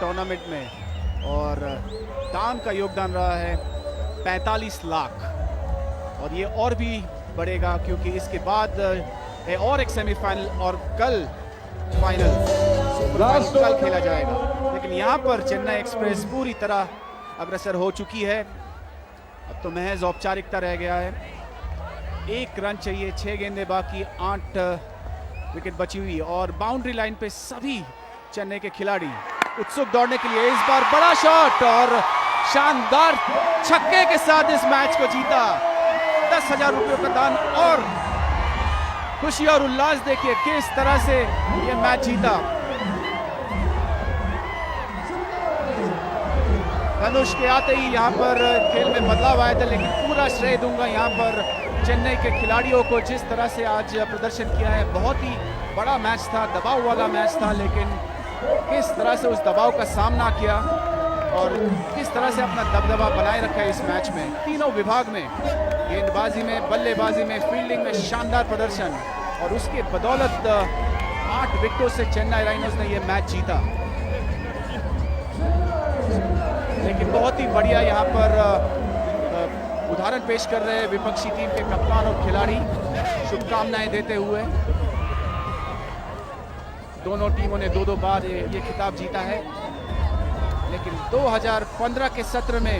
Tournament में और दान का योगदान रहा है 45 लाख और ये और भी बढ़ेगा क्योंकि इसके बाद है और एक सेमीफाइनल और कल फाइनल कल खेला जाएगा। लेकिन यहाँ पर चेन्नई एक्सप्रेस पूरी तरह अग्रसर हो चुकी है। अब तो महज औपचारिकता रह गया है। 1 रन चाहिए, 6 गेंदें बाकी, 8 विकेट बची हुई और बाउंड्री लाइन पे सभी चेन्नई के खिलाड़ी उत्सुक दौड़ने के लिए। इस बार बड़ा शॉट और शानदार छक्के के साथ इस मैच को जीता। 10,000 रुपयों का दान और खुशी और उल्लास देखिए किस तरह से ये मैच जीता। धनुष के आते ही यहाँ पर खेल में बदलाव आया था, लेकिन पूरा श्रेय दूंगा यहाँ पर चेन्नई के खिलाड़ियों को जिस तरह से आज प्रदर्शन किया है। बहुत ही बड़ा मैच था, दबाव वाला मैच था, लेकिन किस तरह से उस दबाव का सामना किया और किस तरह से अपना दबदबा बनाए रखा है इस मैच में। तीनों विभाग में, गेंदबाजी में, बल्लेबाजी में, फील्डिंग में शानदार प्रदर्शन और उसके बदौलत 8 विकेटों से चेन्नई राइनोज ने यह मैच जीता। लेकिन बहुत ही बढ़िया यहाँ पर उदाहरण पेश कर रहे हैं विपक्षी टीम के कप्तान और खिलाड़ी, शुभकामनाएं देते हुए। दोनों टीमों ने 2-2 बार ये खिताब जीता है, लेकिन 2015 के सत्र में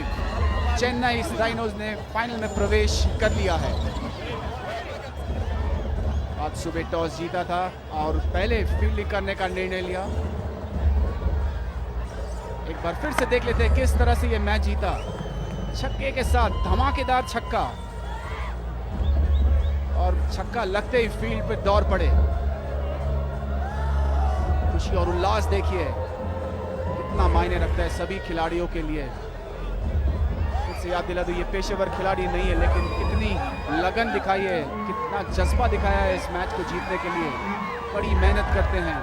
चेन्नई राइनोज ने फाइनल में प्रवेश कर लिया है। आज सुबह टॉस जीता था और पहले फील्डिंग करने का निर्णय लिया। एक बार फिर से देख लेते हैं किस तरह से ये मैच जीता। छक्के के साथ धमाकेदार छक्का और छक्का लगते ही फील्ड पे दौड़ पड़े। खुशी और उल्लास देखिए कितना मायने रखता है सभी खिलाड़ियों के लिए। फिर से याद दिला दो, ये पेशेवर खिलाड़ी नहीं है, लेकिन कितनी लगन दिखाई है, कितना जज्बा दिखाया है इस मैच को जीतने के लिए। बड़ी मेहनत करते हैं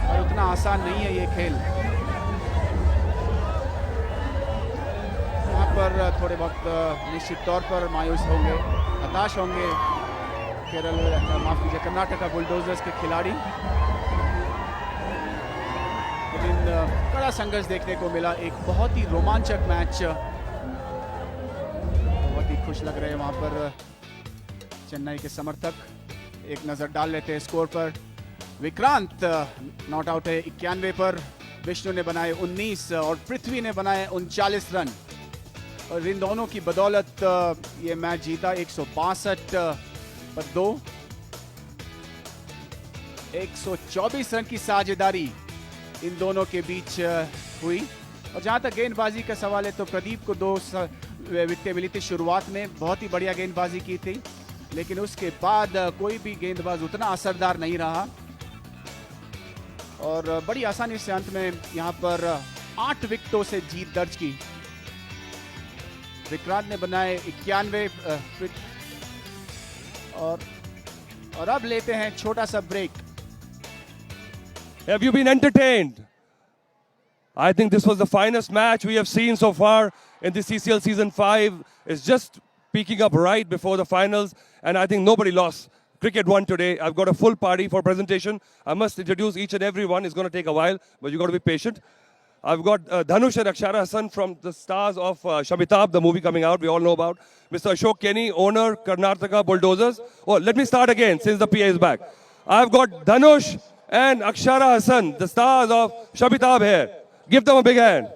और उतना आसान नहीं है ये खेल। पर थोड़े बहुत निश्चित तौर पर मायूस होंगे, हताश होंगे माफ कीजिए कर्नाटका बुलडोजर्स के खिलाड़ी। लेकिन कड़ा संघर्ष देखने को मिला, एक बहुत ही रोमांचक मैच। बहुत ही खुश लग रहे हैं वहां पर चेन्नई के समर्थक। एक नजर डाल लेते हैं स्कोर पर। विक्रांत नॉट आउट है 91 पर, विष्णु ने बनाए 19 और पृथ्वी ने बनाए 39 रन और इन दोनों की बदौलत ये मैच जीता। 162 पर 2, 124 रन की साझेदारी इन दोनों के बीच हुई। और जहां तक गेंदबाजी का सवाल है तो प्रदीप को 2 विकेटें मिली थी। शुरुआत में बहुत ही बढ़िया गेंदबाजी की थी, लेकिन उसके बाद कोई भी गेंदबाज उतना असरदार नहीं रहा और बड़ी आसानी से अंत में यहां पर 8 विकेटों से जीत दर्ज की। विक्रांत ने बनाए 91 और अब लेते हैं छोटा सा break. Have you been entertained? I think this was the finest match we have seen so far in the CCL season 5. It's just peaking up right before the finals, and I think nobody lost. Cricket won today. I've got a full party for presentation. I must introduce each and every one. It's going to take a while, but you got to be patient. I've got Dhanush and Akshara Hassan from the stars of Shamitab, the movie coming out we all know about. Mr. Ashok Kenny, owner, Karnataka Bulldozers. Oh, let me start again since the PA is back. I've got Dhanush and Akshara Hassan, the stars of Shamitab here. Give them a big hand.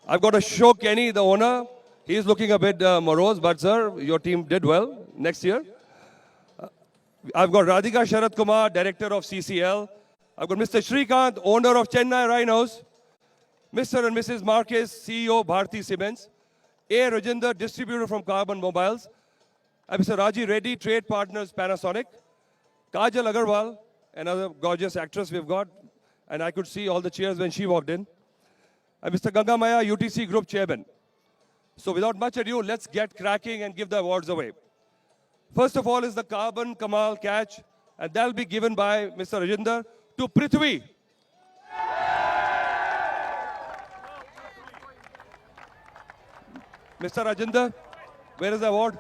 I've got Ashok Kenny, the owner. He's looking a bit morose, but sir, your team did well next year. I've got Radhika Sharat Kumar, director of CCL. I've got Mr. Shrikant, owner of Chennai Rhinos. Mr. and Mrs. Marquez, CEO, Bharti Cements. A. Rajinder, distributor from Carbon Mobiles. And Mr. Raji Reddy, trade partners, Panasonic. Kajal Agarwal, another gorgeous actress we've got. And I could see all the cheers when she walked in. And Mr. Gangamaya, UTC Group Chairman. So without much ado, let's get cracking and give the awards away. First of all is the Carbon Kamal catch. And that'll be given by Mr. Rajinder to Prithvi. Mr. Rajinder, where is the award?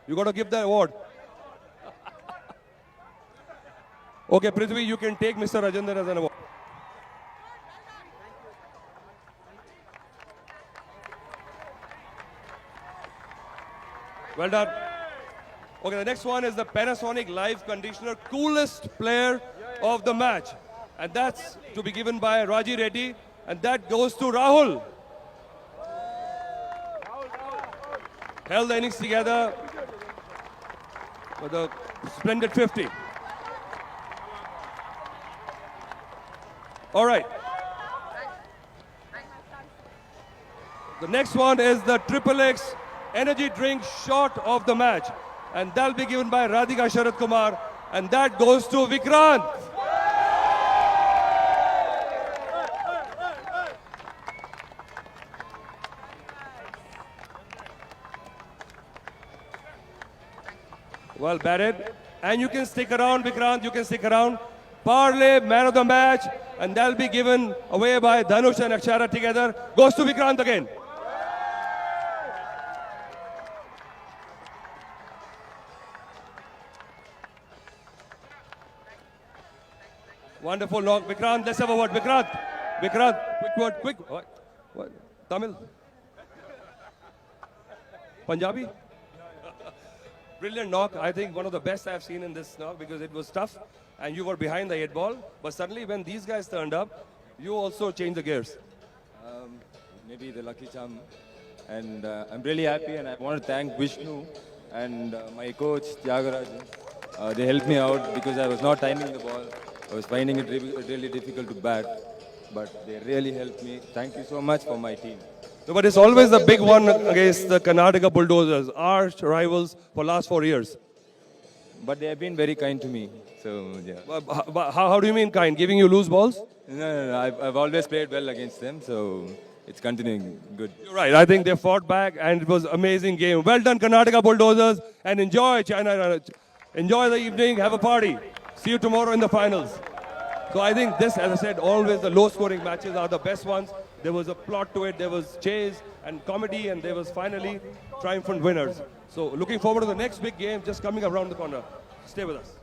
You got to give the award. Okay, Prithvi, you can take Mr. Rajinder as an award. Well done. Okay, the next one is the Panasonic Live Conditioner coolest player of the match. And that's to be given by Raji Reddy. And that goes to Rahul. Held the innings together with a splendid 50. All right. The next one is the Triple X energy drink shot of the match. And that'll be given by Radhika Sharat Kumar. And that goes to Vikrant. Well batted. And you can stick around, Vikrant, you can stick around. Parlay, man of the match. And that'll be given away by Dhanush and Akshara together. Goes to Vikrant again. Wonderful knock. Vikrant, let's have a word. Vikrant, quick word, quick. What? Tamil? Punjabi? Brilliant knock. I think one of the best I've seen in this knock because it was tough and you were behind the 8 ball. But suddenly when these guys turned up, you also changed the gears. Maybe the lucky charm. And I'm really happy and I want to thank Vishnu and my coach Tyagarajan. They helped me out because I was not timing the ball. I was finding it really difficult to bat. But they really helped me. Thank you so much for my team. No, but it's always the big one against the Karnataka Bulldozers, arch rivals for last 4 years. But they have been very kind to me. So, yeah. How do you mean kind? Giving you loose balls? No. I've always played well against them. So it's continuing good. You're right. I think they fought back and it was an amazing game. Well done, Karnataka Bulldozers. And enjoy Chennai Rhinos. Enjoy the evening. Have a party. See you tomorrow in the finals. So I think this, as I said, always the low-scoring matches are the best ones. There was a plot to it, there was chase and comedy, and there was finally triumphant winners. So looking forward to the next big game just coming around the corner. Stay with us.